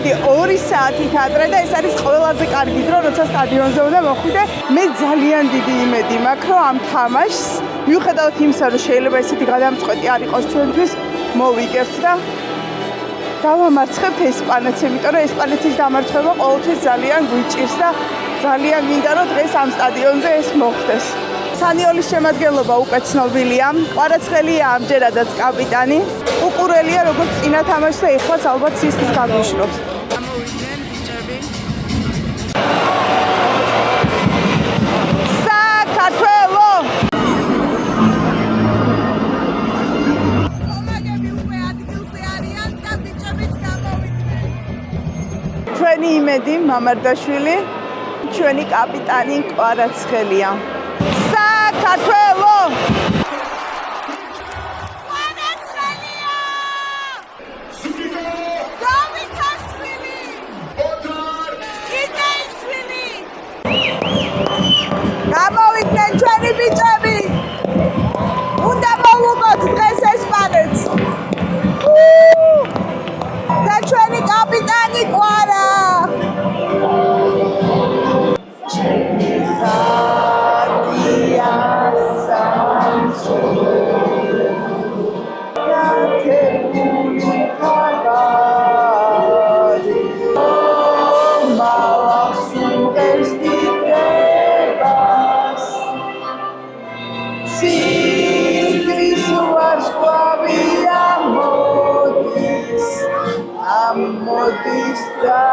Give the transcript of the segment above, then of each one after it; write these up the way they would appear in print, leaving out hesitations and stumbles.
იმედი 2 საათით ადრე და ეს არის ყველაზე კარგი დრო, როცა სტადიონზე უნდა მოხვიდე. მე ძალიან დიდი იმედი მაქვს, რომ ამ თამაშს მიუხედავად იმისა, რომ შეიძლება ესეთი გადამწყვეტი არ იყოს ჩვენთვის, მოვიგებთ და დავამარცხებთ ესპანეთს, იმიტომ რომ ესპანეთის დამარცხება ყოველთვის ძალიან გვიჭირს და ძალიან მინდა რომ დღეს ამ სტადიონზე ეს მოხდეს. სანიოლის შემადგენლობა უკვე ცნობილია. კვარაცხელია ამჯერადაც კაპიტანი. უკურელია როგორც წინა თამაშს და ეხლაც ალბათ სისხლს გაგვიშრობს. გამოვიდნენ ბიჭები. საქართველო! კომაგები უკვე ადგილზე არიან და ბიჭებიც გამოვიდნენ. ჩვენი იმედი მამარდაშვილი, ჩვენი კაპიტანი კვარაცხელია. საქართველო! გამოვიდნენ ჩვენი ბიჭები! უნდა მოვუყოთ დღეს ესპანეთს! და ჩვენი კაპიტანი კვარა! Modis da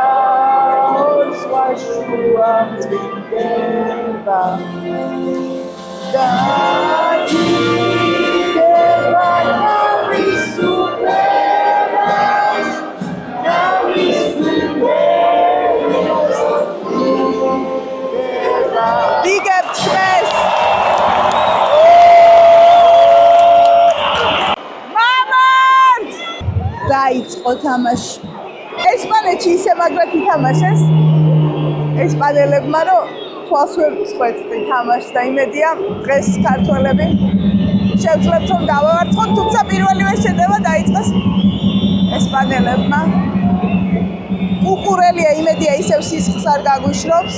swashua tindeba da tindeba na visuperas big up stress Mamant დაიწყო თამაში ესპანეთში ისე მაგრად ითამაშეს ესპანელებმა, რომ თვალს ვერ წყვეტთ თამაშს და იმედია დღეს ქართველები შევძლებთ რომ დავამარცხოთ, თუმცა პირველივე შეტევა დაიწყეს ესპანელებმა. უკურელია იმედია ისევ სისხლს არ გაგვიშრობს.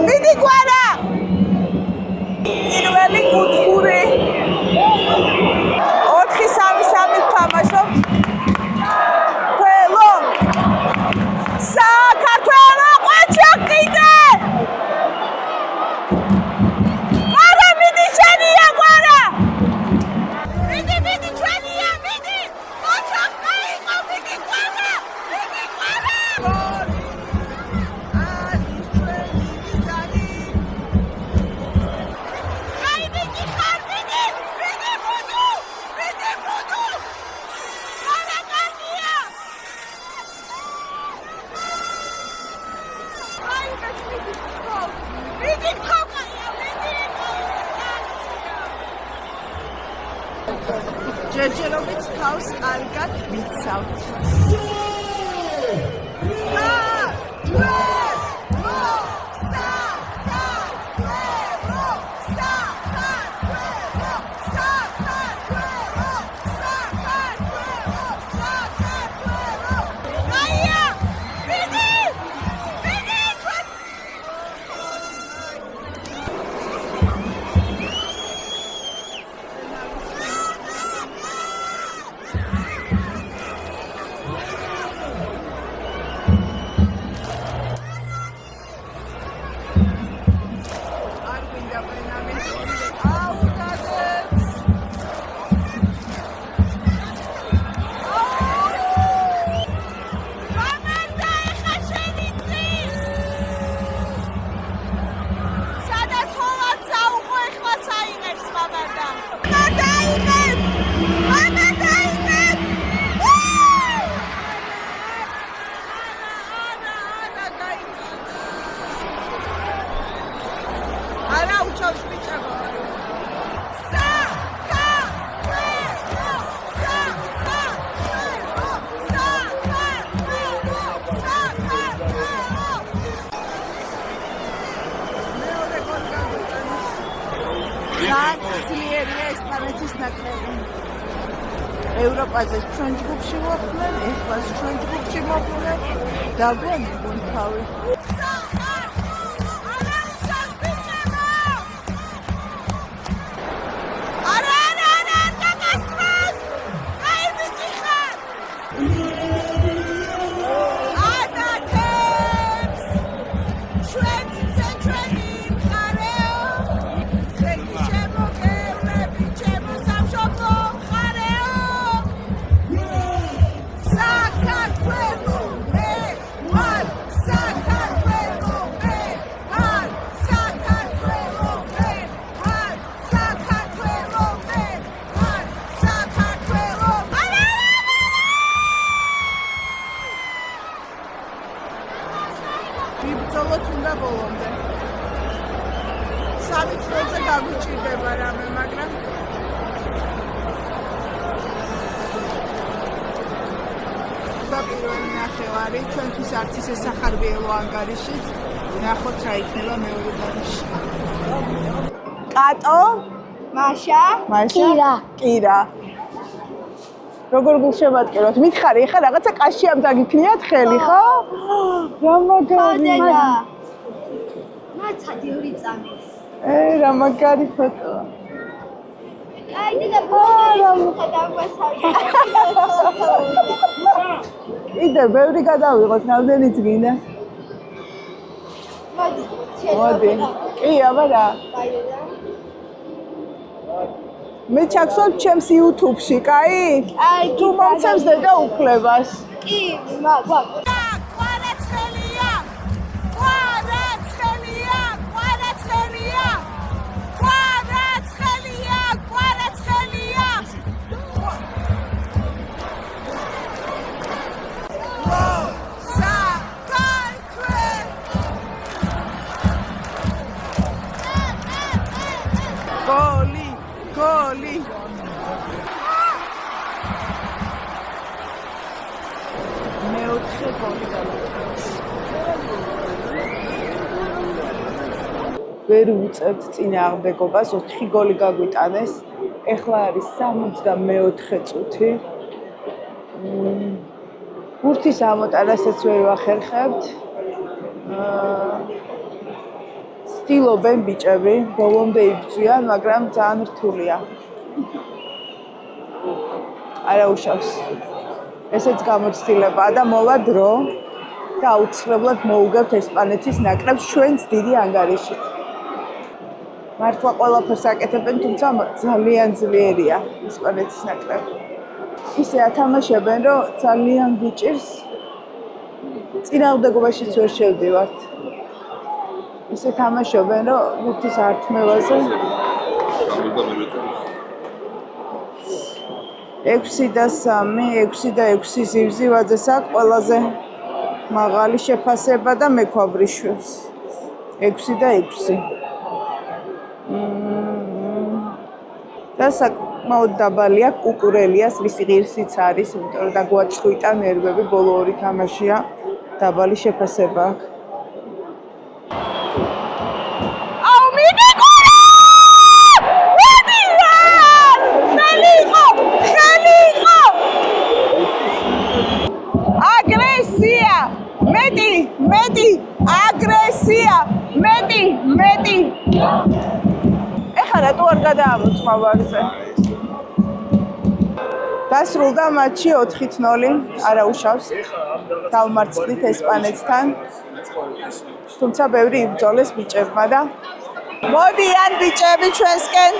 მიდი კვარა! პირველი კუთხური 4-3-3 თამაშობ. ყველო! საქართველო ყვაჩაკიდე! კვარა მიდი შენია კვარა! მიდი ჩვენია მიდი! ყვაჩაკა იყო მიდი კვარა! მიდი კვარა! ჯერჯერობით თავს კარგად ვიცავთ. ძალიან ძლიერია ესპანეთის ნაკრები. ევროპაზე ჩვენ ჯგუფში მოხვდნენ, ეხლა ჩვენ ჯგუფში მოხვდნენ. დაგვანებონ თავი. ვიბრძოლოთ უნდა ბოლომდე. სამი წელზე გაგვიჭირდება რამე, მაგრამ პირველი ნახევარი ჩვენთვის არც ისე სახარბიელო ანგარიში. ნახოთ რა იქნება მეორე დარიში. კატო, მაშა, კირა. როგორ გულშემატკივროთ? მითხარი, ეხლა რაღაცა კაშიამ დაგიქნიათ ხელი, ხო? რა მაგარი. მაცადი ორი წამი. რა მაგარი ფოტოა. აი და ბოლომდე დაგვესავია. იდე, ბევრი გადავიღოთ, რამდენი წმინდა? მოდი. კი, აბა რა. მე ჩაგსვავ ჩემს YouTube-ში, კაი? აი, თუ მომცემს დედა უფლებას. კი, მაგვა. გოლი. მეოთხე გოლი გავაკეთე. ვერ უწევთ წინააღმდეგობას, 4 გოლი გაგვიტანეს. ეხლა არის 64 წუთი. ბურთის ამოტანასაც ვერ ვახერხებთ. ცდილობენ ბიჭები, ბოლომდე იბრძვიან, მაგრამ ძალიან რთულია. არა უშავს. ესეც გამოცდილებაა და მოვა დრო და აუცილებლად მოუგებთ ესპანეთის ნაკრებს ჩვენს დიდი ანგარიშით. მართლა ყველაფერს აკეთებენ, თუმცა ძალიან ძლიერია ესპანეთის ნაკრები. ისე ათამაშებენ, რომ ძალიან გიჭირს. წინააღმდეგობაშიც ვერ შევდივართ. ისე თამაშობენ, რომ ბურთის ართმევაზე 6 და 3, 6 და 6 ზივზივაძეს აქვს ყველაზე მაღალი შეფასება და მექვაბრიშვილს 6 და 6. და საკმაოდ დაბალი აქვს კუკურელიას, რის ღირსიც არის, იმიტომ რომ დაგვაწყვიტა ნერვები, ბოლო ორი თამაშია, დაბალი შეფასება აქვს. მეტი აგრესია, მეტი. ეხლა რატო არ გადაამოწმა ვარზე? დასრულდა მატჩი 4-0, არა უშავს. დავმარცხდით ესპანეთთან. თუმცა ბევრი იბრძოლეს ბიჭებმა და მოდიან ბიჭები ჩვენსკენ.